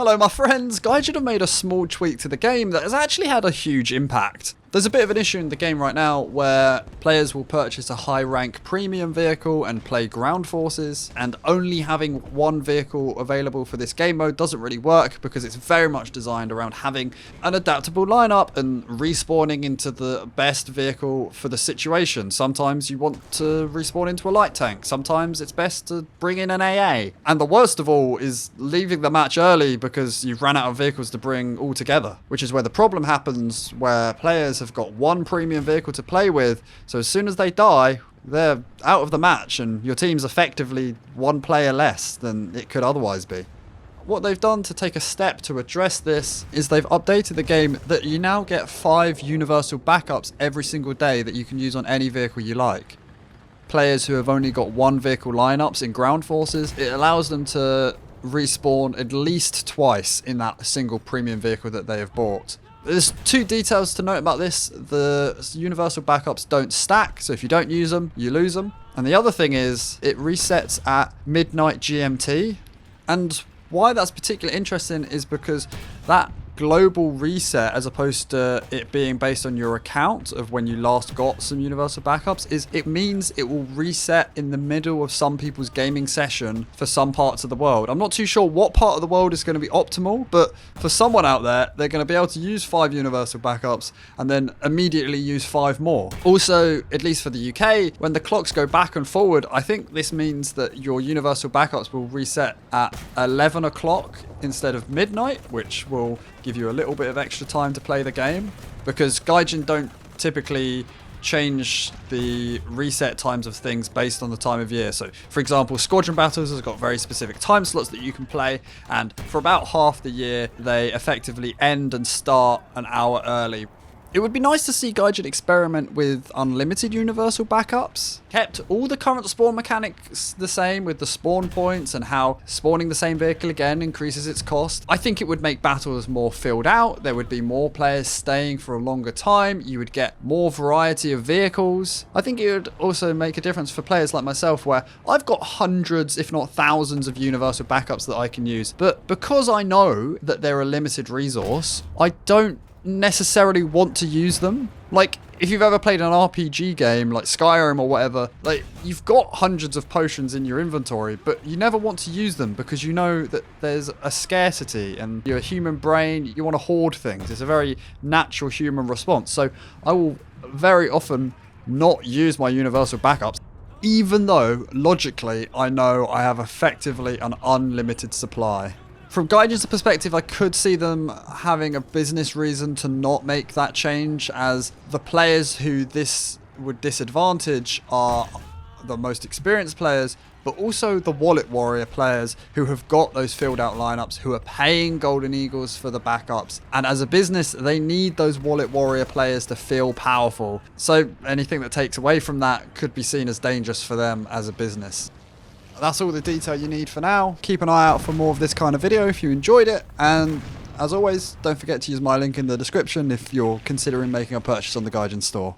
Hello my friends, Gaijin have made a small tweak to the game that has actually had a huge impact. There's a bit of an issue in the game right now where players will purchase a high rank premium vehicle and play ground forces, and only having one vehicle available for this game mode doesn't really work because it's very much designed around having an adaptable lineup and respawning into the best vehicle for the situation. Sometimes you want to respawn into a light tank, sometimes it's best to bring in an AA. And the worst of all is leaving the match early because you've ran out of vehicles to bring all together, which is where the problem happens, where players have got one premium vehicle to play with, so as soon as they die, they're out of the match and your team's effectively one player less than it could otherwise be. What they've done to take a step to address this is they've updated the game that you now get 5 universal backups every single day that you can use on any vehicle you like. Players who have only got one vehicle lineups in ground forces, it allows them to respawn at least twice in that single premium vehicle that they have bought. There's 2 details to note about this. The universal backups don't stack, so if you don't use them, you lose them. And the other thing is, it resets at midnight GMT. And why that's particularly interesting is because that global reset, as opposed to it being based on your account of when you last got some universal backups, is it means it will reset in the middle of some people's gaming session for some parts of the world. I'm not too sure what part of the world is going to be optimal, but for someone out there, they're going to be able to use 5 universal backups and then immediately use 5 more. Also, at least for the UK, when the clocks go back and forward, I think this means that your universal backups will reset at 11 o'clock instead of midnight, which will give you a little bit of extra time to play the game, because Gaijin don't typically change the reset times of things based on the time of year. So for example, Squadron Battles has got very specific time slots that you can play, and for about half the year they effectively end and start an hour early. It would be nice to see Gaijin experiment with unlimited universal backups. Kept all the current spawn mechanics the same, with the spawn points and how spawning the same vehicle again increases its cost. I think it would make battles more filled out. There would be more players staying for a longer time. You would get more variety of vehicles. I think it would also make a difference for players like myself, where I've got hundreds, if not thousands, of universal backups that I can use. But because I know that they're a limited resource, I don't necessarily want to use them. Like, if you've ever played an RPG game like Skyrim or whatever, like, you've got hundreds of potions in your inventory, but you never want to use them because you know that there's a scarcity, and you're a human brain, you want to hoard things. It's a very natural human response. So I will very often not use my universal backups, even though logically I know I have effectively an unlimited supply. From Gaijin's perspective, I could see them having a business reason to not make that change, as the players who this would disadvantage are the most experienced players, but also the wallet warrior players who have got those filled out lineups, who are paying Golden Eagles for the backups. And as a business, they need those wallet warrior players to feel powerful. So anything that takes away from that could be seen as dangerous for them as a business. That's all the detail you need for now. Keep an eye out for more of this kind of video if you enjoyed it, and as always, don't forget to use my link in the description if you're considering making a purchase on the Gaijin store.